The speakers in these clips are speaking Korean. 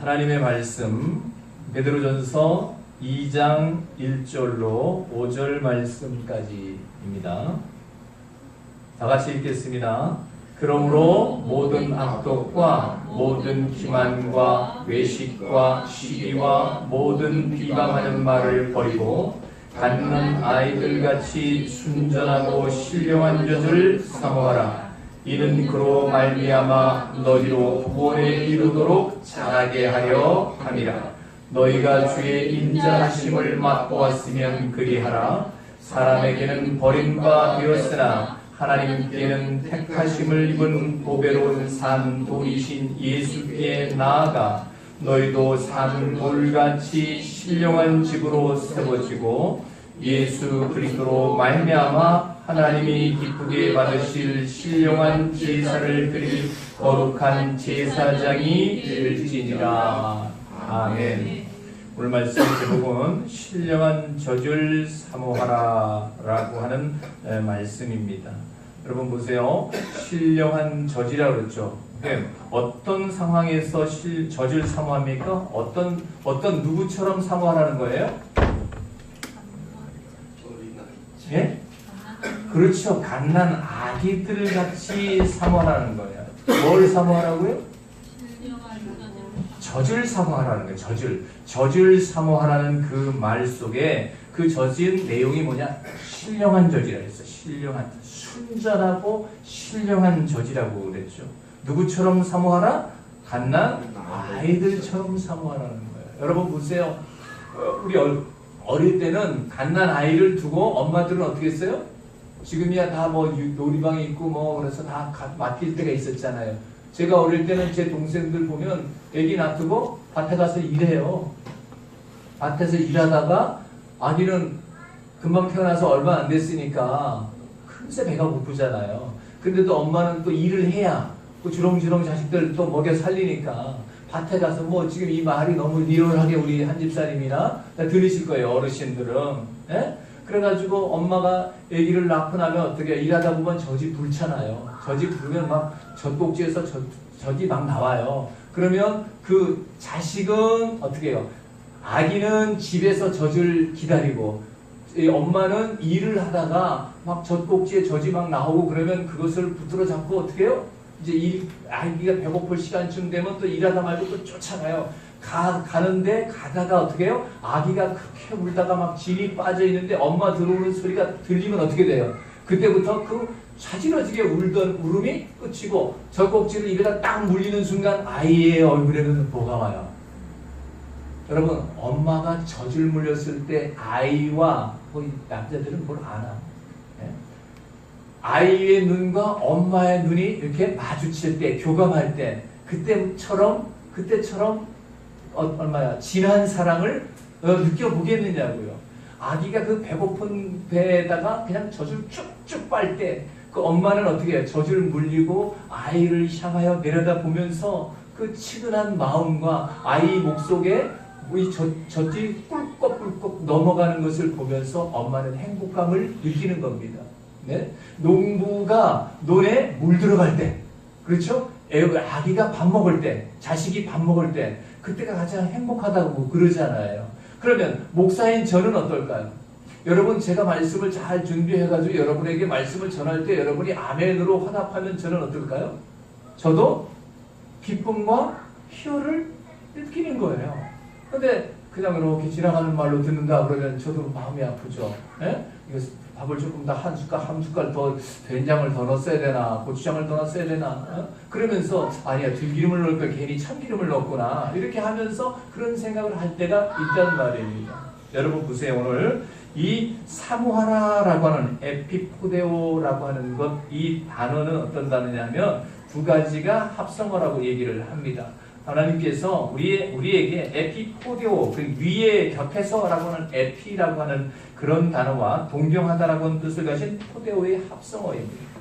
하나님의 말씀 베드로전서 2장 1절로 5절 말씀까지입니다. 다 같이 읽겠습니다. 그러므로 모든 악독과 모든 기만과 외식과 시기와 모든 비방하는 말을 버리고 갖는 아이들같이 순전하고 신령한 젖을 사모하라. 이는 그로 말미암아 너희로 구원에 이르도록 자라게 하려 함이라. 너희가 주의 인자하심을 맛보았으면 그리하라. 사람에게는 버림바 되었으나 하나님께는 택하심을 입은 보배로운 산 돌이신 예수께 나아가 너희도 산 돌같이 신령한 집으로 세워지고 예수 그리스도로 말미암아 하나님이 기쁘게 받으실 신령한 제사를 드릴 거룩한 제사장이 될지니라. 아멘. 오늘 말씀 제목은 신령한 젖을 사모하라 라고 하는 말씀입니다. 여러분 보세요. 신령한 젖이라고 그랬죠. 어떤 상황에서 젖을 사모합니까? 어떤 누구처럼 사모하라는 거예요? 예? 그렇죠. 갓난 아기들 같이 사모하라는 거예요. 뭘 사모하라고요? 젖을 사모하라는 거예요. 젖을 사모하라는 그 말 속에 그 젖인 내용이 뭐냐? 신령한 젖이라고 했어요. 신령한, 순전하고 신령한 젖이라고 그랬죠. 누구처럼 사모하라? 갓난 아이들처럼 사모하라는 거예요. 여러분 보세요. 우리 어릴 때는 갓난 아이를 두고 엄마들은 어떻게 했어요? 지금이야 다 뭐 놀이방이 있고 뭐 그래서 다 맡길 때가 있었잖아요. 제가 어릴 때는 제 동생들 보면 애기 놔두고 밭에 가서 일해요. 밭에서 일하다가 아기는 금방 태어나서 얼마 안 됐으니까 금세 배가 고프잖아요. 근데도 엄마는 또 일을 해야 그 주렁주렁 자식들 또 먹여 살리니까 밭에 가서 뭐 지금 이 말이 너무 리얼하게 우리 한 집사님이나 들으실 거예요. 어르신들은. 예? 그래가지고 엄마가 아기를 낳고 나면 어떻게 일하다 보면 젖이 불잖아요. 젖이 부르면 막 젖꼭지에서 젖이 막 나와요. 그러면 그 자식은 어떻게 해요? 아기는 집에서 젖을 기다리고 엄마는 일을 하다가 막 젖꼭지에 젖이 막 나오고 그러면 그것을 붙들어 잡고 어떻게 해요? 이제 아기가 배고플 시간쯤 되면 또 일하다 말고 또 쫓아가요. 가는데 가다가 어떻게 해요? 아기가 그렇게 울다가 막 진이 빠져 있는데 엄마 들어오는 소리가 들리면 어떻게 돼요? 그때부터 그 자지러지게 울던 울음이 끝이고 젖꼭지를 입에다 딱 물리는 순간 아이의 얼굴에는 뭐가 와요? 여러분 엄마가 젖을 물렸을 때 아이와 남자들은 뭘 아나? 네? 아이의 눈과 엄마의 눈이 이렇게 마주칠 때 교감할 때 그때처럼 얼마야 진한 사랑을 느껴보겠느냐고요. 아기가 그 배고픈 배에다가 그냥 젖을 쭉쭉 빨 때 그 엄마는 어떻게 해요? 젖을 물리고 아이를 향하여 내려다 보면서 그 치근한 마음과 아이 목 속에 이 젖이 꿀꺽꿀꺽 넘어가는 것을 보면서 엄마는 행복감을 느끼는 겁니다. 네? 농부가 논에 물 들어갈 때, 그렇죠? 아기가 밥 먹을 때, 자식이 밥 먹을 때, 그때가 가장 행복하다고 그러잖아요. 그러면 목사인 저는 어떨까요? 여러분 제가 말씀을 잘 준비해가지고 여러분에게 말씀을 전할 때 여러분이 아멘으로 화답하면 저는 어떨까요? 저도 기쁨과 희열을 느끼는 거예요. 근데 그냥 이렇게 지나가는 말로 듣는다 그러면 저도 마음이 아프죠. 예? 이거 밥을 조금 더 한 숟갈 더 된장을 더 넣었어야 되나 고추장을 더 넣었어야 되나 그러면서 아니야 들기름을 넣을 걸 괜히 참기름을 넣었구나 이렇게 하면서 그런 생각을 할 때가 있단 말입니다. 여러분 보세요. 오늘 이 사모하라라고 하는 에피포데오라고 하는 것 이 단어는 어떤 단어냐면 두 가지가 합성어라고 얘기를 합니다. 하나님께서 우리에게 에피포데오, 그 위에 곁에서라고 하는 에피라고 하는 그런 단어와 동병하다라고 하는 뜻을 가진 포데오의 합성어입니다.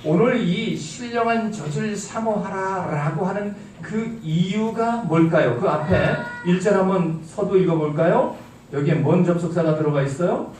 오늘 이 신령한 젖을 사모하라라고 하는 그 이유가 뭘까요? 그 앞에 1절 한번 서도 읽어볼까요? 여기에 뭔 접속사가 들어가 있어요?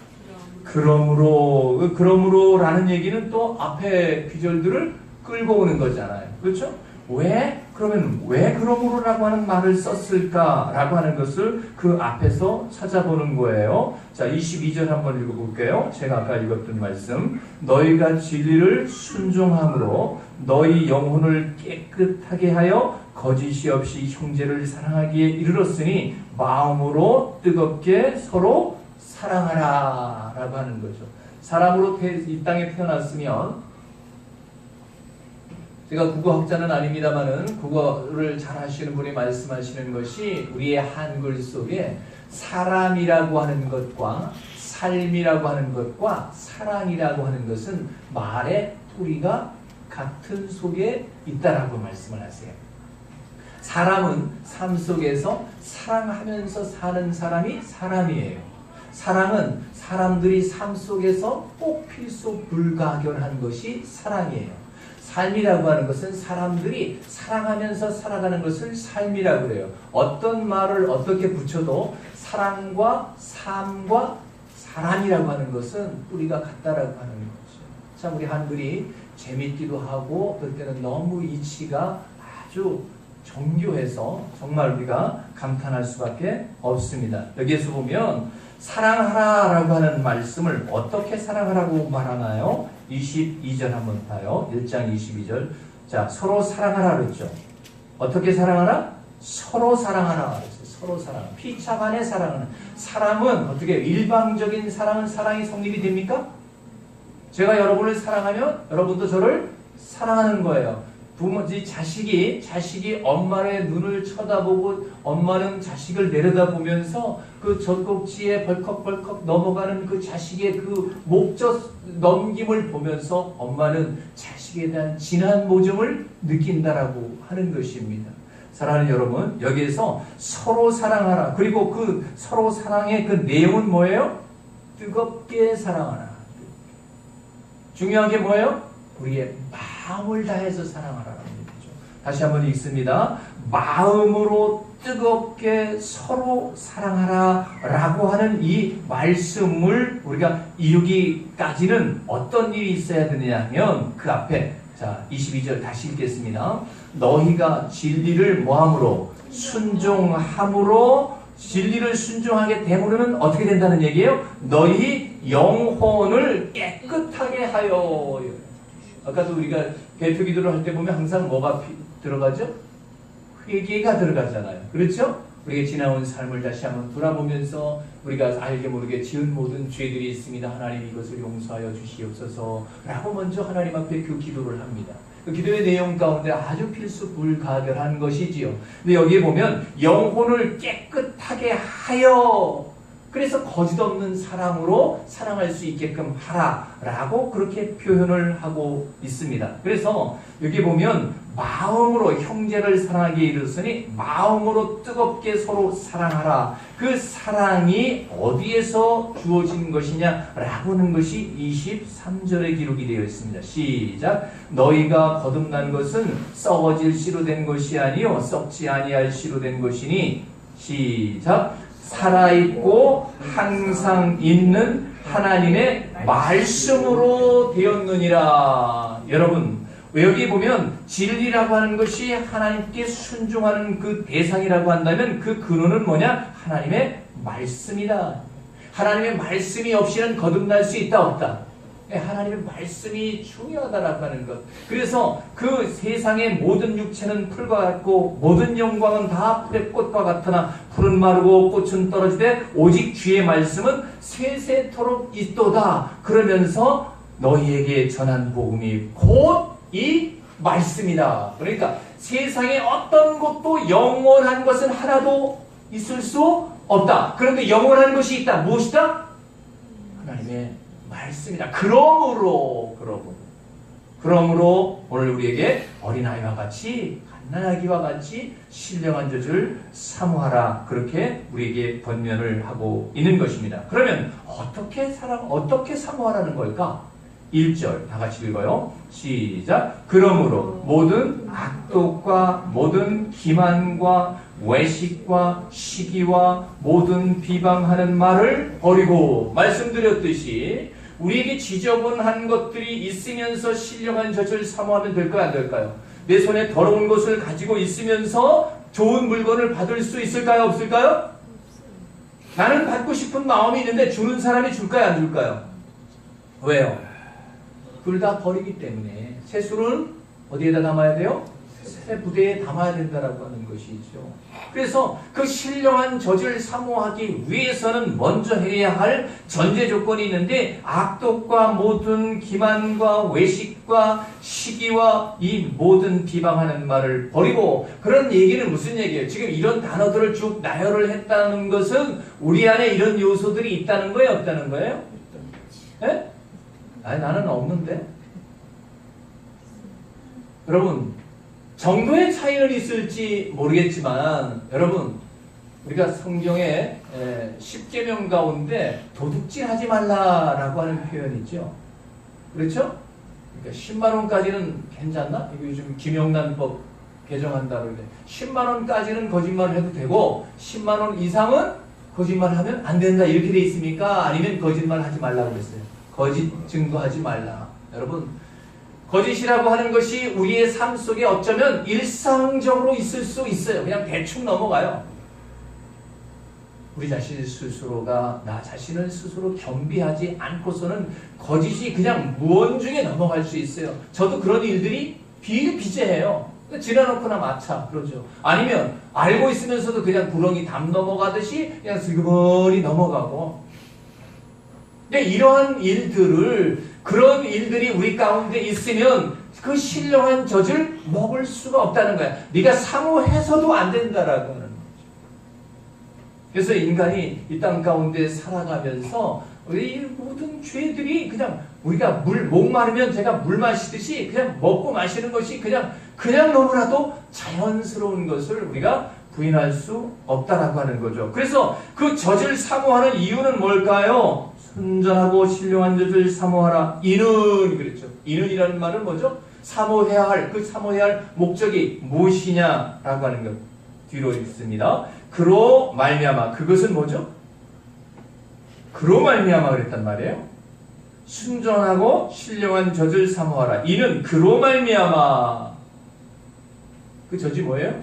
그러므로라는 얘기는 또 앞에 귀절들을 끌고 오는 거잖아요. 그렇죠? 왜? 그러면 왜 그러므로라고 하는 말을 썼을까라고 하는 것을 그 앞에서 찾아보는 거예요. 자, 22절 한번 읽어볼게요. 제가 아까 읽었던 말씀. 너희가 진리를 순종함으로 너희 영혼을 깨끗하게 하여 거짓이 없이 형제를 사랑하기에 이르렀으니 마음으로 뜨겁게 서로 사랑하라 라고 하는 거죠. 사람으로 이 땅에 태어났으면, 제가 국어학자는 아닙니다만은 국어를 잘 하시는 분이 말씀하시는 것이 우리의 한글 속에 사람이라고 하는 것과 삶이라고 하는 것과 사랑이라고 하는 것은 말의 뿌리가 같은 속에 있다라고 말씀을 하세요. 사람은 삶 속에서 사랑하면서 사는 사람이 사람이에요. 사랑은 사람들이 삶 속에서 꼭 필수 불가결한 것이 사랑이에요. 삶이라고 하는 것은 사람들이 사랑하면서 살아가는 것을 삶이라고 그래요. 어떤 말을 어떻게 붙여도 사랑과 삶과 사람이라고 하는 것은 뿌리가 같다라고 하는 거죠. 참 우리 한글이 재밌기도 하고 어떨 때는 너무 이치가 아주 정교해서 정말 우리가 감탄할 수밖에 없습니다. 여기에서 보면 사랑하라라고 하는 말씀을 어떻게 사랑하라고 말하나요? 22절 한번 봐요. 1장 22절. 자, 서로 사랑하라 그랬죠. 어떻게 사랑하라? 서로 사랑하라 그랬어요. 서로 사랑. 피차간의 사랑은. 사랑은 어떻게 일방적인 사랑은 사랑이 성립이 됩니까? 제가 여러분을 사랑하면 여러분도 저를 사랑하는 거예요. 자식이 엄마의 눈을 쳐다보고 엄마는 자식을 내려다보면서 그 젖꼭지에 벌컥벌컥 넘어가는 그 자식의 그 목젖 넘김을 보면서 엄마는 자식에 대한 진한 모정을 느낀다라고 하는 것입니다. 사랑하는 여러분, 여기에서 서로 사랑하라. 그리고 그 서로 사랑의 그 내용은 뭐예요? 뜨겁게 사랑하라. 중요한 게 뭐예요? 우리의 마음을 다해서 사랑하라는 얘기죠. 다시 한번 읽습니다. 마음으로 뜨겁게 서로 사랑하라 라고 하는 이 말씀을 우리가 이루기까지는 어떤 일이 있어야 되느냐 하면 그 앞에, 자 22절 다시 읽겠습니다. 너희가 진리를 뭐함으로? 순종함으로. 진리를 순종하게 되므로는 어떻게 된다는 얘기예요? 너희 영혼을 깨끗하게 하여. 아까도 우리가 대표 기도를 할 때 보면 항상 뭐가 들어가죠? 회개가 들어가잖아요. 그렇죠? 우리가 지나온 삶을 다시 한번 돌아보면서 우리가 알게 모르게 지은 모든 죄들이 있습니다. 하나님 이것을 용서하여 주시옵소서 라고 먼저 하나님 앞에 그 기도를 합니다. 그 기도의 내용 가운데 아주 필수 불가결한 것이지요. 근데 여기에 보면 영혼을 깨끗하게 하여, 그래서 거짓없는 사랑으로 사랑할 수 있게끔 하라라고 그렇게 표현을 하고 있습니다. 그래서 여기 보면 마음으로 형제를 사랑하기에 이르렀으니 마음으로 뜨겁게 서로 사랑하라. 그 사랑이 어디에서 주어진 것이냐라고 하는 것이 23절에 기록이 되어 있습니다. 시작. 너희가 거듭난 것은 썩어질 씨로 된 것이 아니요 썩지 아니할 씨로 된 것이니. 시작. 살아있고 항상 있는 하나님의 말씀으로 되었느니라. 여러분, 여기 보면 진리라고 하는 것이 하나님께 순종하는 그 대상이라고 한다면 그 근원은 뭐냐? 하나님의 말씀이다. 하나님의 말씀이 없이는 거듭날 수 있다 없다? 하나님의 말씀이 중요하다라고 하는 것. 그래서 그 세상의 모든 육체는 풀과 같고 모든 영광은 다 풀의 꽃과 같으나 풀은 마르고 꽃은 떨어지되 오직 주의 말씀은 세세토록 있도다. 그러면서 너희에게 전한 복음이 곧 이 말씀이다. 그러니까 세상에 어떤 것도 영원한 것은 하나도 있을 수 없다. 그런데 영원한 것이 있다. 무엇이다? 하나님의 말씀이다. 그러므로 오늘 우리에게 어린아이와 같이 갓난아기와 같이 신령한 젖을 사모하라. 그렇게 우리에게 권면을 하고 있는 것입니다. 그러면 어떻게 사모하라는 걸까? 1절 다 같이 읽어요. 시작. 그러므로 모든 악독과 모든 기만과 외식과 시기와 모든 비방하는 말을 버리고, 말씀드렸듯이 우리에게 지저분한 것들이 있으면서 신령한 젖을 사모하면 될까요? 안 될까요? 내 손에 더러운 것을 가지고 있으면서 좋은 물건을 받을 수 있을까요? 없을까요? 나는 받고 싶은 마음이 있는데 주는 사람이 줄까요? 안 줄까요? 왜요? 둘 다 버리기 때문에. 세수는 어디에다 담아야 돼요? 새 부대에 담아야 된다라고 하는 것이죠. 그래서 그 신령한 젖을 사모하기 위해서는 먼저 해야 할 전제 조건이 있는데, 악독과 모든 기만과 외식과 시기와 이 모든 비방하는 말을 버리고. 그런 얘기는 무슨 얘기예요? 지금 이런 단어들을 쭉 나열을 했다는 것은 우리 안에 이런 요소들이 있다는 거예요? 없다는 거예요? 예? 아니, 나는 없는데. 여러분, 정도의 차이는 있을지 모르겠지만, 여러분, 우리가 성경에 10계명 가운데 도둑질 하지 말라라고 하는 표현이 있죠. 그렇죠? 그러니까 10만 원까지는 괜찮나? 이거 요즘 김영란법 개정한다고 그러는데 10만 원까지는 거짓말을 해도 되고 10만 원 이상은 거짓말하면 안 된다, 이렇게 돼 있습니까? 아니면 거짓말 하지 말라고 그랬어요? 거짓 증거하지 말라. 여러분, 거짓이라고 하는 것이 우리의 삶 속에 어쩌면 일상적으로 있을 수 있어요. 그냥 대충 넘어가요. 우리 자신 스스로가 나 자신을 스스로 겸비하지 않고서는 거짓이 그냥 무언중에 넘어갈 수 있어요. 저도 그런 일들이 비일비재해요. 지나놓거나 마차 그러죠. 아니면 알고 있으면서도 그냥 구렁이 담 넘어가듯이 그냥 슬그머니 넘어가고. 근데 이러한 일들을, 그런 일들이 우리 가운데 있으면 그 신령한 젖을 먹을 수가 없다는 거야. 네가 사모해서도 안 된다라고 하는 거죠. 그래서 인간이 이 땅 가운데 살아가면서 우리 모든 죄들이 그냥 우리가 목마르면 제가 물 마시듯이 그냥 먹고 마시는 것이 그냥 너무나도 자연스러운 것을 우리가 부인할 수 없다라고 하는 거죠. 그래서 그 젖을 사모하는 이유는 뭘까요? 순전하고 신령한 젖을 사모하라. 이는, 그랬죠. 이는이라는 말은 뭐죠? 사모해야 할, 그 사모해야 할 목적이 무엇이냐라고 하는 것 뒤로 있습니다. 그로 말미암아. 그것은 뭐죠? 그로 말미암아 그랬단 말이에요. 순전하고 신령한 젖을 사모하라. 이는 그로 말미암아. 그 젖이 뭐예요?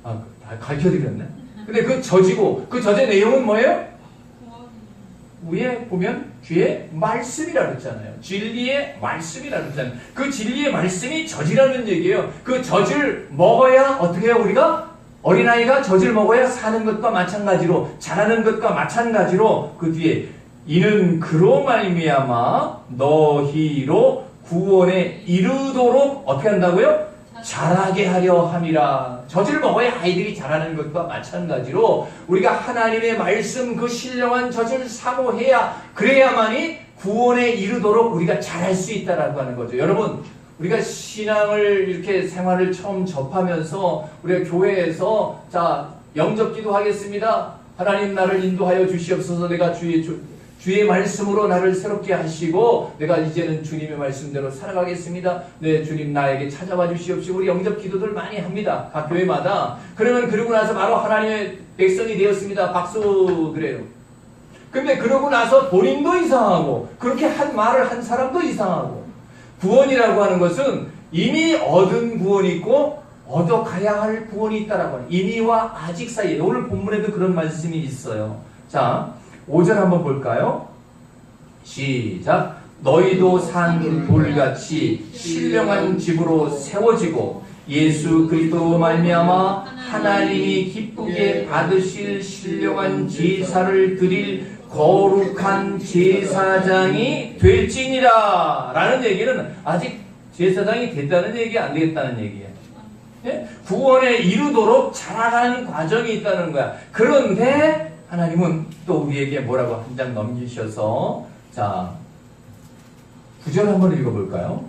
아, 가르쳐드렸네. 근데 그 젖이고, 그 젖의 내용은 뭐예요? 위에 보면 뒤에 말씀이라고 했잖아요. 진리의 말씀이라고 했잖아요. 그 진리의 말씀이 젖이라는 얘기예요. 그 젖을 먹어야 어떻게 해요? 우리가 어린아이가 젖을 먹어야 사는 것과 마찬가지로, 자라는 것과 마찬가지로 그 뒤에 이는 그로 말미암아 너희로 구원에 이르도록 어떻게 한다고요? 자라게 하려 함이라. 젖을 먹어야 아이들이 자라는 것과 마찬가지로 우리가 하나님의 말씀, 그 신령한 젖을 사모해야, 그래야만이 구원에 이르도록 우리가 자랄 수 있다라고 하는 거죠. 여러분, 우리가 신앙을 이렇게 생활을 처음 접하면서 우리가 교회에서 자 영접 기도하겠습니다. 하나님 나를 인도하여 주시옵소서. 내가 주의 말씀으로 나를 새롭게 하시고 내가 이제는 주님의 말씀대로 살아가겠습니다. 네, 주님 나에게 찾아와 주시옵시고. 우리 영접 기도들 많이 합니다. 각 교회마다. 그러고 나서 바로 하나님의 백성이 되었습니다. 박수 그래요. 근데 그러고 나서 본인도 이상하고 그렇게 한 말을 한 사람도 이상하고. 구원이라고 하는 것은 이미 얻은 구원이 있고 얻어가야 할 구원이 있다라고 하는, 이미와 아직 사이에. 오늘 본문에도 그런 말씀이 있어요. 자, 5절 한번 볼까요? 시작. 너희도 산 돌같이 신령한 집으로 세워지고 예수 그리스도로 말미암아 하나님이 기쁘게 받으실 신령한 제사를 드릴 거룩한 제사장이 될지니라. 라는 얘기는 아직 제사장이 됐다는 얘기, 안 되겠다는 얘기예요. 예? 구원에 이르도록 자라가는 과정이 있다는 거야. 그런데 하나님은 또 우리에게 뭐라고 한 장 넘기셔서, 자 9절 한번 읽어볼까요?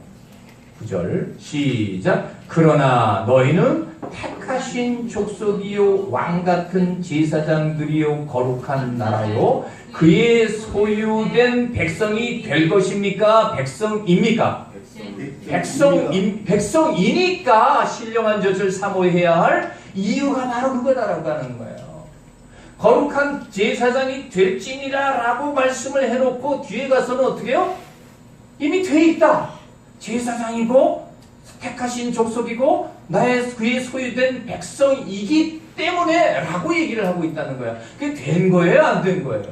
9절 시작. 그러나 너희는 택하신 족속이요 왕같은 제사장들이요 거룩한 나라요 그의 소유된 백성이 될 것입니까? 백성입니까? 백성이니까 신령한 젖을 사모해야 할 이유가 바로 그거다라고 하는 거예요. 거룩한 제사장이 될지니라 라고 말씀을 해놓고 뒤에 가서는 어떻게 해요? 이미 돼 있다. 제사장이고 택하신 족속이고 나의 그의 소유된 백성이기 때문에 라고 얘기를 하고 있다는 거야. 그게 된 거예요? 안 된 거예요?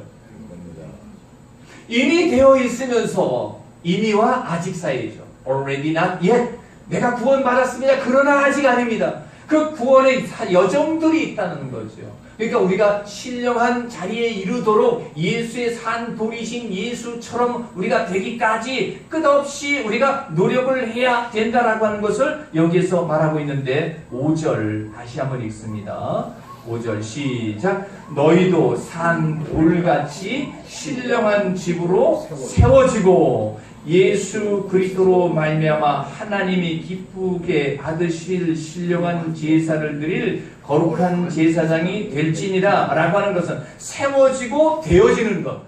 이미 되어 있으면서 이미와 아직 사이죠. Already not yet. 내가 구원받았습니다. 그러나 아직 아닙니다. 그 구원의 여정들이 있다는 거죠. 그러니까 우리가 신령한 자리에 이르도록 예수의 산 돌이신 예수처럼 우리가 되기까지 끝없이 우리가 노력을 해야 된다라고 하는 것을 여기에서 말하고 있는데 5절 다시 한번 읽습니다. 5절 시작. 너희도 산 돌같이 신령한 집으로 세워지고 예수 그리스도로 말미암아 하나님이 기쁘게 받으실 신령한 제사를 드릴 거룩한 제사장이 될지니라 라고 하는 것은 세워지고 되어지는 것.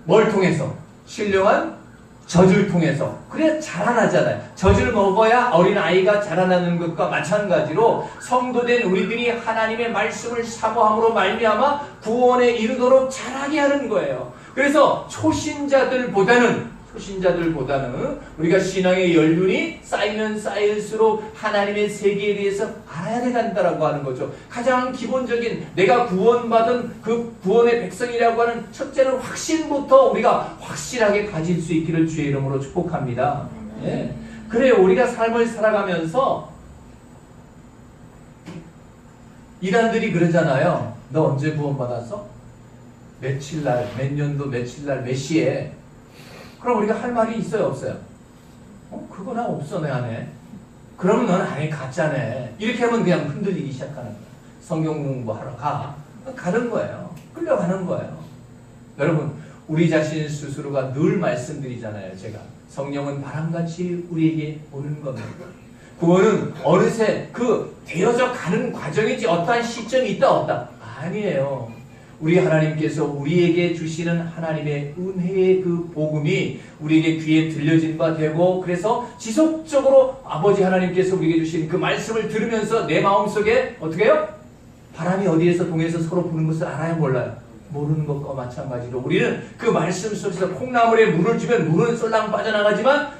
뭘 통해서? 신령한 젖을 통해서. 그래 자라나잖아요. 젖을 먹어야 어린아이가 자라나는 것과 마찬가지로 성도된 우리들이 하나님의 말씀을 사모함으로 말미암아 구원에 이르도록 자라게 하는 거예요. 그래서 초신자들보다는 우리가 신앙의 연륜이 쌓이면 쌓일수록 하나님의 세계에 대해서 알아야 된다라고 하는 거죠. 가장 기본적인 내가 구원받은 그 구원의 백성이라고 하는 첫째는 확신부터 우리가 확실하게 가질 수 있기를 주의 이름으로 축복합니다. 예. 그래요. 우리가 삶을 살아가면서 이단들이 그러잖아요. 너 언제 구원받았어? 며칠날, 몇 년도 며칠날, 몇 시에? 그럼 우리가 할 말이 있어요, 없어요? 그거 나 없어, 내 안에. 그러면 너는 안에 가짜네. 이렇게 하면 그냥 흔들리기 시작하는 거예요. 성경 공부하러 가는 거예요. 끌려가는 거예요. 여러분, 우리 자신 스스로가 늘 말씀드리잖아요, 제가. 성령은 바람같이 우리에게 오는 겁니다. 구원은 어느새 되어져 가는 과정이지 어떠한 시점이 있다, 없다? 아니에요. 우리 하나님께서 우리에게 주시는 하나님의 은혜의 그 복음이 우리에게 귀에 들려진 바 되고 그래서 지속적으로 아버지 하나님께서 우리에게 주신 그 말씀을 들으면서 내 마음속에 어떻게 해요? 바람이 어디에서 동해서 서로 부는 것을 알아요, 몰라요? 모르는 것과 마찬가지로 우리는 그 말씀 속에서 콩나물에 물을 주면 물은 쏠랑 빠져나가지만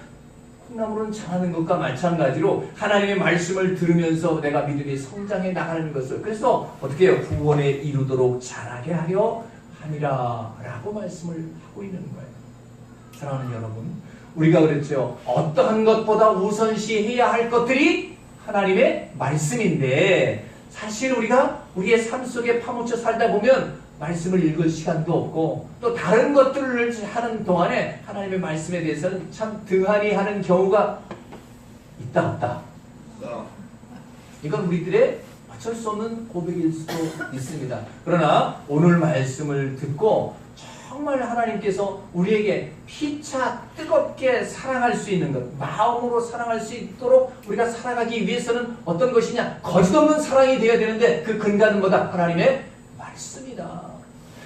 콩나물은 자라는 것과 마찬가지로 하나님의 말씀을 들으면서 내가 믿음이 성장해 나가는 것을 그래서 어떻게 해요? 구원에 이루도록 자라게 하려 함이라 라고 말씀을 하고 있는 거예요. 사랑하는 여러분, 우리가 그랬죠. 어떠한 것보다 우선시해야 할 것들이 하나님의 말씀인데 사실 우리가 우리의 삶 속에 파묻혀 살다 보면 말씀을 읽을 시간도 없고 또 다른 것들을 하는 동안에 하나님의 말씀에 대해서는 참 등한히 하는 경우가 있다 없다. 이건 우리들의 어쩔 수 없는 고백일 수도 있습니다. 그러나 오늘 말씀을 듣고 정말 하나님께서 우리에게 피차 뜨겁게 사랑할 수 있는 것, 마음으로 사랑할 수 있도록 우리가 살아가기 위해서는 어떤 것이냐? 거짓없는 사랑이 되어야 되는데 그 근간은 뭐다? 하나님의 말씀이다.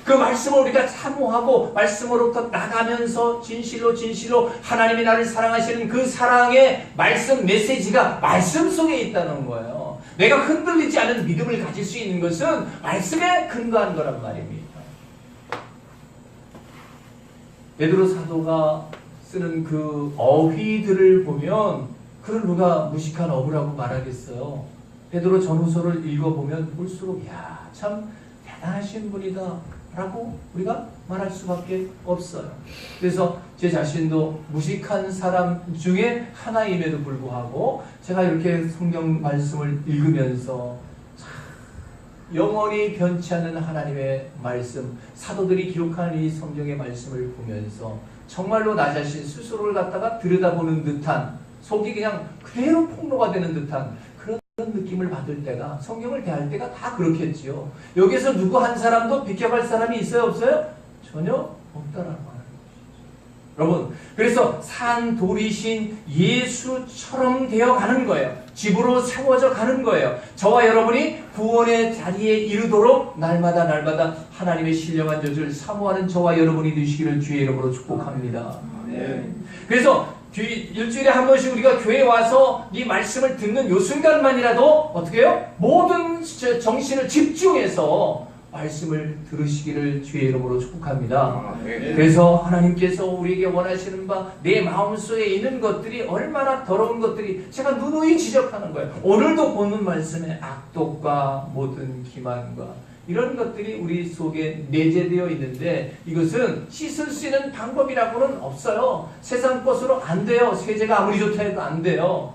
그 말씀을 우리가 사모하고 말씀으로부터 나가면서 진실로 하나님이 나를 사랑하시는 그 사랑의 말씀 메시지가 말씀 속에 있다는 거예요. 내가 흔들리지 않은 믿음을 가질 수 있는 것은 말씀에 근거한 거란 말입니다. 베드로 사도가 쓰는 그 어휘들을 보면 그를 누가 무식한 어부라고 말하겠어요. 베드로 전후서를 읽어보면 볼수록 참 대단하신 분이다 라고 우리가 말할 수밖에 없어요. 그래서 제 자신도 무식한 사람 중에 하나임에도 불구하고 제가 이렇게 성경 말씀을 읽으면서 영원히 변치 않는 하나님의 말씀, 사도들이 기록한 이 성경의 말씀을 보면서 정말로 나 자신 스스로를 갖다가 들여다보는 듯한 속이 그냥 그대로 폭로가 되는 듯한 그런 느낌을 받을 때가 성경을 대할 때가 다 그렇겠지요. 여기서 누구 한 사람도 비켜갈 사람이 있어요, 없어요? 전혀 없다라는 거예요. 여러분, 그래서 산 돌이신 예수처럼 되어가는 거예요. 집으로 세워져 가는 거예요. 저와 여러분이 구원의 자리에 이르도록 날마다 하나님의 신령한 젖을 사모하는 저와 여러분이 되시기를 주의 이름으로 축복합니다. 네. 그래서 일주일에 한 번씩 우리가 교회에 와서 이 말씀을 듣는 요 순간만이라도 어떻게 해요? 모든 정신을 집중해서 말씀을 들으시기를 주의 이름으로 축복합니다. 네. 그래서 하나님께서 우리에게 원하시는 바 내 마음속에 있는 것들이 얼마나 더러운 것들이 제가 누누이 지적하는 거예요. 오늘도 보는 말씀에 악독과 모든 기만과 이런 것들이 우리 속에 내재되어 있는데 이것은 씻을 수 있는 방법이라고는 없어요. 세상 것으로 안 돼요. 세제가 아무리 좋다 해도 안 돼요.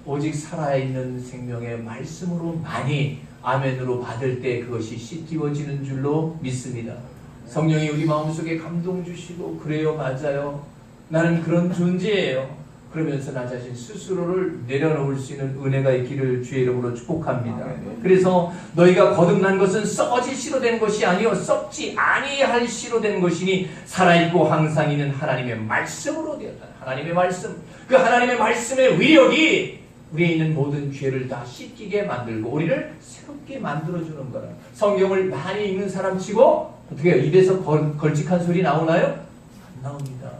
오직 살아있는 생명의 말씀으로 많이 아멘으로 받을 때 그것이 씻기워지는 줄로 믿습니다. 성령이 우리 마음속에 감동 주시고 그래요, 맞아요, 나는 그런 존재예요. 그러면서 나 자신 스스로를 내려놓을 수 있는 은혜가 있기를 주의 이름으로 축복합니다. 그래서 너희가 거듭난 것은 썩어질 씨로 된 것이 아니요 썩지 아니할 씨로 된 것이니 살아있고 항상 있는 하나님의 말씀으로 되었다. 하나님의 말씀, 그 하나님의 말씀의 위력이 우리에 있는 모든 죄를 다 씻기게 만들고 우리를 새롭게 만들어주는 거라. 성경을 많이 읽는 사람 치고 어떻게 해요? 입에서 걸직한 소리 나오나요? 안 나옵니다.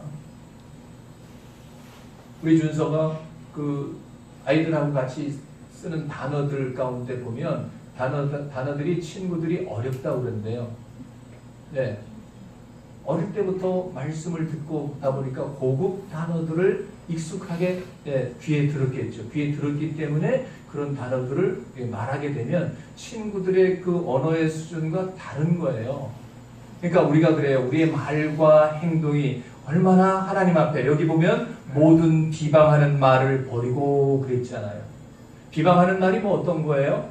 우리 준서가 그 아이들하고 같이 쓰는 단어들 가운데 보면 단어들이 친구들이 어렵다고 그러는데요. 네. 어릴 때부터 말씀을 듣고 다 보니까 고급 단어들을 익숙하게 귀에 들었겠죠. 귀에 들었기 때문에 그런 단어들을 말하게 되면 친구들의 그 언어의 수준과 다른 거예요. 그러니까 우리가 그래요. 우리의 말과 행동이 얼마나 하나님 앞에, 여기 보면 모든 비방하는 말을 버리고 그랬잖아요. 비방하는 말이 뭐 어떤 거예요?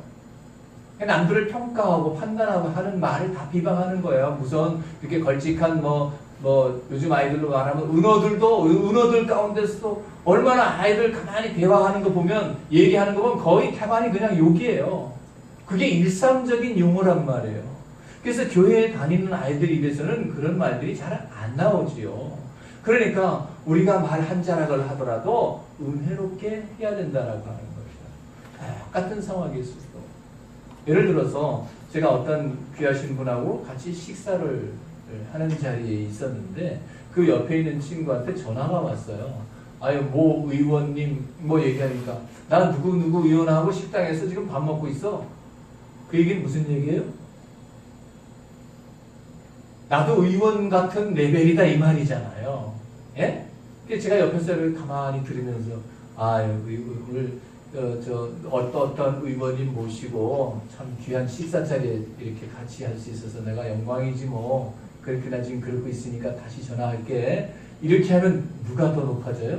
남들을 평가하고 판단하고 하는 말을 다 비방하는 거예요. 우선 이렇게 걸직한 요즘 아이들로 말하면 은어들 가운데서도 얼마나 아이들 가만히 대화하는 거 보면, 얘기하는 거 보면 거의 태반이 그냥 욕이에요. 그게 일상적인 용어란 말이에요. 그래서 교회에 다니는 아이들 입에서는 그런 말들이 잘 안 나오지요. 그러니까 우리가 말 한 자락을 하더라도 은혜롭게 해야 된다라고 하는 것이다. 똑같은 상황에서도 예를 들어서 제가 어떤 귀하신 분하고 같이 식사를 하는 자리에 있었는데 그 옆에 있는 친구한테 전화가 왔어요. 아유, 모 의원님 뭐 얘기하니까 나 누구 의원하고 식당에서 지금 밥 먹고 있어. 그 얘기는 무슨 얘기예요? 나도 의원 같은 레벨이다 이 말이잖아요. 예? 그래서 제가 옆에서 가만히 들으면서 오늘 어떤 의원님 모시고 참 귀한 식사 자리에 이렇게 같이 할 수 있어서 내가 영광이지 뭐. 그렇게 나 지금 그러고 있으니까 다시 전화할게. 이렇게 하면 누가 더 높아져요?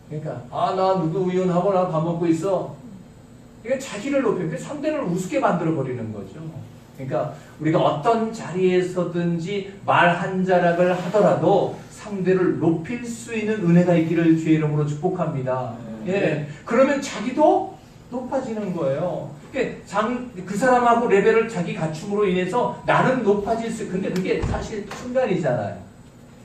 그러니까 나 누구 의원하고 나 밥 먹고 있어. 이게 자기를 높여, 상대를 우습게 만들어 버리는 거죠. 그러니까 우리가 어떤 자리에서든지 말 한 자락을 하더라도 상대를 높일 수 있는 은혜가 있기를 주의 이름으로 축복합니다. 예, 그러면 자기도 높아지는 거예요. 그 사람하고 레벨을 자기 갖춤으로 인해서 나는 높아질 수, 근데 그게 사실 순간이잖아요.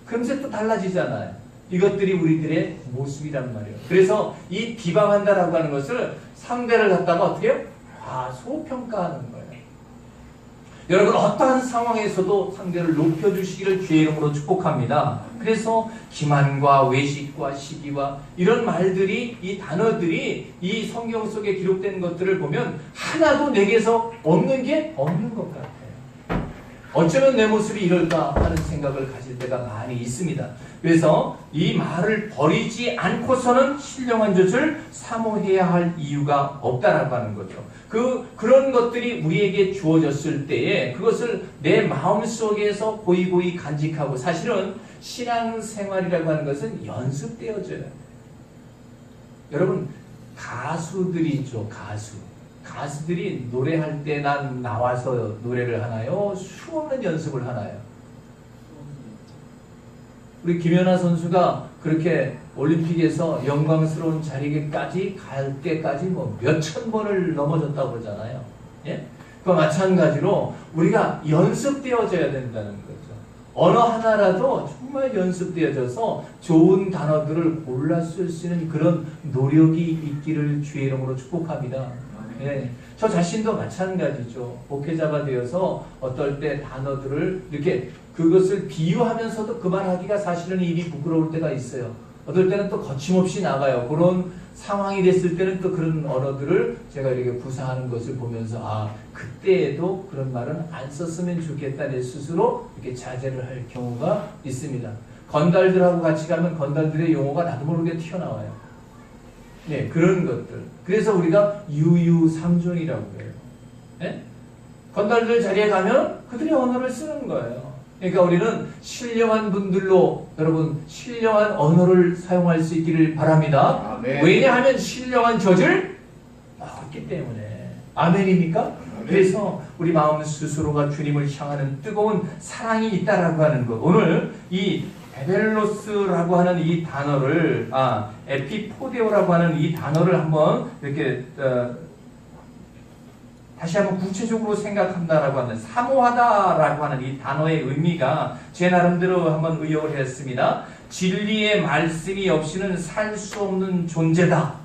금세 또 달라지잖아요. 이것들이 우리들의 모습이란 말이에요. 그래서 이 비방한다라고 하는 것을 상대를 갖다가 어떻게 해요? 과소평가하는 거예요. 여러분 어떠한 상황에서도 상대를 높여주시기를 주의 이름으로 축복합니다. 그래서 기만과 외식과 시기와 이런 말들이, 이 단어들이 이 성경 속에 기록된 것들을 보면 하나도 내게서 없는 게 없는 것 같아요. 어쩌면 내 모습이 이럴까 하는 생각을 가질 때가 많이 있습니다. 그래서 이 말을 버리지 않고서는 신령한 젖을 사모해야 할 이유가 없다라고 하는 거죠. 그런 것들이 우리에게 주어졌을 때에 그것을 내 마음속에서 고이고이 간직하고, 사실은 신앙생활이라고 하는 것은 연습되어져야 돼요. 여러분 가수들이죠. 가수들이 노래할 때 난 나와서 노래를 하나요? 수없는 연습을 하나요? 우리 김연아 선수가 그렇게 올림픽에서 영광스러운 자리에까지 갈 때까지 몇천 번을 넘어졌다고 그러잖아요. 예? 그와 마찬가지로 우리가 연습되어져야 된다는 거죠. 언어 하나라도 정말 연습되어져서 좋은 단어들을 골라 쓸 수 있는 그런 노력이 있기를 주의 이름으로 축복합니다. 예, 저 자신도 마찬가지죠. 목회자가 되어서 어떨 때 단어들을 이렇게 그것을 비유하면서도 그 말하기가 사실은 입이 부끄러울 때가 있어요. 어떨 때는 또 거침없이 나가요. 그런 상황이 됐을 때는 또 그런 언어들을 제가 이렇게 구사하는 것을 보면서 아, 그때에도 그런 말은 안 썼으면 좋겠다 내 스스로 이렇게 자제를 할 경우가 있습니다. 건달들하고 같이 가면 건달들의 용어가 나도 모르게 튀어나와요. 네, 그런 것들. 그래서 우리가 유유상종이라고 해요. 네? 건달들 자리에 가면 그들의 언어를 쓰는 거예요. 그러니까 우리는 신령한 분들로 여러분 신령한 언어를 사용할 수 있기를 바랍니다. 아멘. 왜냐하면 신령한 젖을 먹었기 때문에. 아멘입니까? 아멘. 그래서 우리 마음 스스로가 주님을 향하는 뜨거운 사랑이 있다라고 하는 것. 오늘 이 베벨로스라고 하는 이 단어를 에피포데오라고 하는 이 단어를 한번 이렇게 다시 한번 구체적으로 생각한다라고 하는 사모하다라고 하는 이 단어의 의미가 제 나름대로 한번 의역을 했습니다. 진리의 말씀이 없이는 살 수 없는 존재다.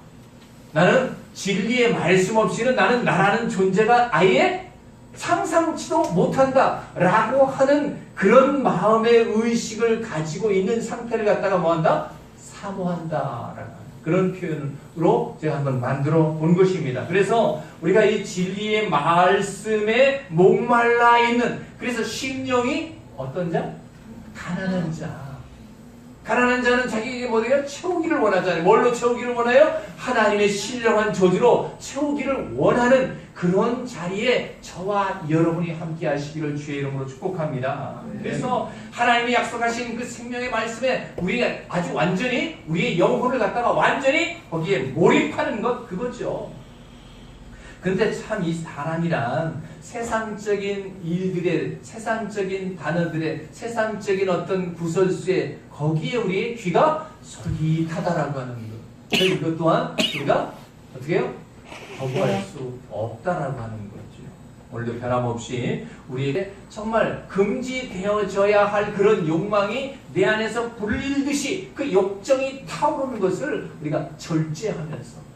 나는 진리의 말씀 없이는 나는 나라는 존재가 아예 상상치도 못한다 라고 하는 그런 마음의 의식을 가지고 있는 상태를 갖다가 뭐한다? 사모한다 라고 그런 표현으로 제가 한번 만들어 본 것입니다. 그래서 우리가 이 진리의 말씀에 목말라 있는, 그래서 심령이 어떤 자? 가난한 자. 가난한 자는 자기에게 뭐예요? 채우기를 원하잖아요. 뭘로 채우기를 원해요? 하나님의 신령한 저주로 채우기를 원하는 그런 자리에 저와 여러분이 함께 하시기를 주의 이름으로 축복합니다. 그래서 하나님이 약속하신 그 생명의 말씀에 우리가 아주 완전히 우리의 영혼을 갖다가 완전히 거기에 몰입하는 것, 그거죠. 근데 참 이 사람이란 세상적인 일들의, 세상적인 단어들의, 세상적인 어떤 구설수에 거기에 우리의 귀가 솔깃하다라고 하는 것. 이것 또한 우리가 어떻게 해요? 거부할 수 없다라고 하는 거죠. 오늘도 변함없이 우리에게 정말 금지되어져야 할 그런 욕망이 내 안에서 불릴듯이 그 욕정이 타오르는 것을 우리가 절제하면서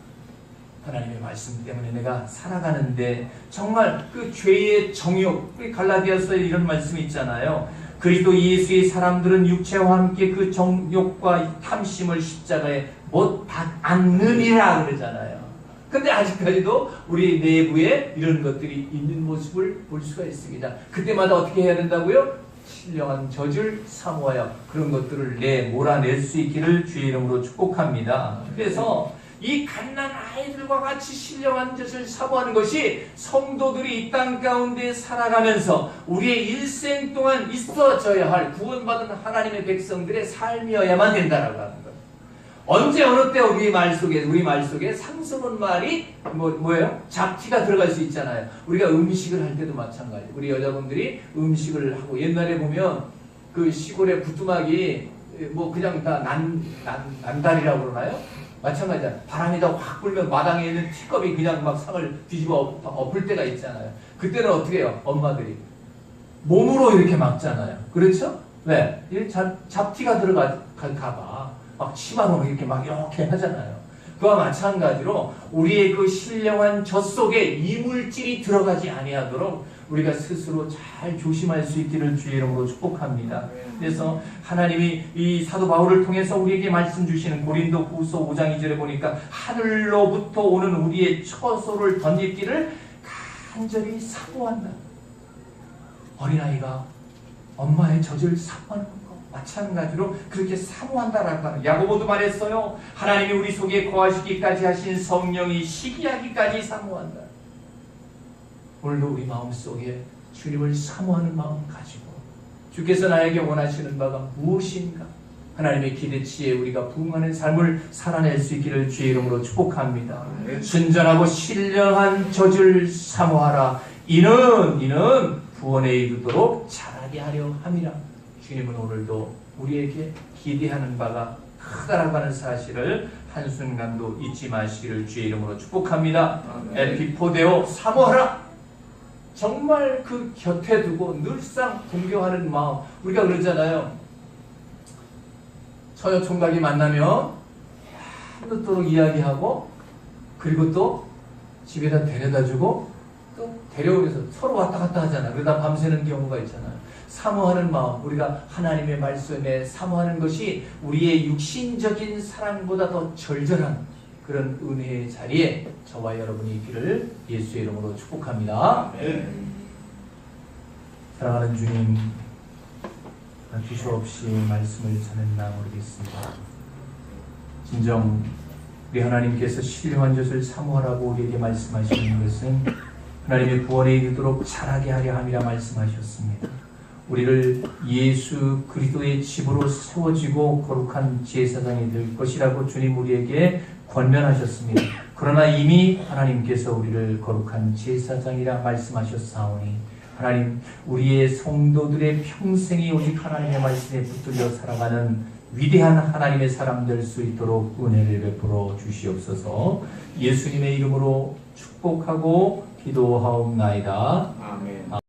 하나님의 말씀 때문에 내가 살아가는데 정말 그 죄의 정욕, 갈라디아서에 이런 말씀이 있잖아요. 그리스도 예수의 사람들은 육체와 함께 그 정욕과 탐심을 십자가에 못 받느니라 그러잖아요. 근데 아직까지도 우리 내부에 이런 것들이 있는 모습을 볼 수가 있습니다. 그때마다 어떻게 해야 된다고요? 신령한 젖을 사모하여 그런 것들을 몰아낼 수 있기를 주의 이름으로 축복합니다. 그래서 이 갓난 아이들과 같이 신령한 젖을 사모하는 것이 성도들이 이 땅 가운데 살아가면서 우리의 일생 동안 있어져야 할 구원받은 하나님의 백성들의 삶이어야만 된다라고 하는 거예요. 언제 어느 때 우리 말 속에 상스러운 말이 뭐예요? 잡티가 들어갈 수 있잖아요. 우리가 음식을 할 때도 마찬가지. 우리 여자분들이 음식을 하고 옛날에 보면 그 시골의 부뚜막이 뭐 그냥 다 난달이라고 그러나요? 마찬가지야. 바람이 다 확 불면 마당에 있는 티컵이 그냥 막 상을 뒤집어 엎을 때가 있잖아요. 그때는 어떻게 해요? 엄마들이 몸으로 이렇게 막잖아요. 그렇죠? 왜? 잡티가 들어갈까봐 막 치마로 이렇게 하잖아요. 그와 마찬가지로 우리의 그 신령한 젖 속에 이물질이 들어가지 아니하도록 우리가 스스로 잘 조심할 수 있기를 주의 이름으로 축복합니다. 그래서 하나님이 이 사도 바울을 통해서 우리에게 말씀 주시는 고린도 후서 5장 2절에 보니까 하늘로부터 오는 우리의 처소를 덧입기를 간절히 사모한다. 어린아이가 엄마의 젖을 사모하는 것 마찬가지로 그렇게 사모한다라고 하는, 야고보도 말했어요. 하나님이 우리 속에 거하시기까지 하신 성령이 시기하기까지 사모한다. 오늘도 우리 마음속에 주님을 사모하는 마음 가지고 주께서 나에게 원하시는 바가 무엇인가, 하나님의 기대치에 우리가 부응하는 삶을 살아낼 수 있기를 주의 이름으로 축복합니다. 순전하고 신령한 젖을 사모하라. 이는 구원에 이르도록 자라게 하려 함이라. 주님은 오늘도 우리에게 기대하는 바가 크다라고 하는 사실을 한순간도 잊지 마시기를 주의 이름으로 축복합니다. 에피포데오, 사모하라. 정말 그 곁에 두고 늘상 동경하는 마음. 우리가 그러잖아요. 처녀 총각이 만나면 밤늦도록 이야기하고 그리고 또 집에다 데려다주고 또 데려오면서 서로 왔다 갔다 하잖아. 그러다 밤새는 경우가 있잖아. 사모하는 마음, 우리가 하나님의 말씀에 사모하는 것이 우리의 육신적인 사랑보다 더 절절한 그런 은혜의 자리에 저와 여러분이 있기를 예수의 이름으로 축복합니다. 사랑하는 주님, 기쇼 없이 말씀을 전했나 모르겠습니다. 진정 우리 하나님께서 신령한 젖을 사모하라고 우리에게 말씀하시는 것은 하나님의 구원에 이르도록 자라게 하려 함이라 말씀하셨습니다. 우리를 예수 그리스도의 집으로 세워지고 거룩한 제사장이 될 것이라고 주님 우리에게 권면하셨습니다. 그러나 이미 하나님께서 우리를 거룩한 제사장이라 말씀하셨사오니 하나님, 우리의 성도들의 평생이 오직 하나님의 말씀에 붙들려 살아가는 위대한 하나님의 사람 될 수 있도록 은혜를 베풀어 주시옵소서. 예수님의 이름으로 축복하고 기도하옵나이다. 아멘.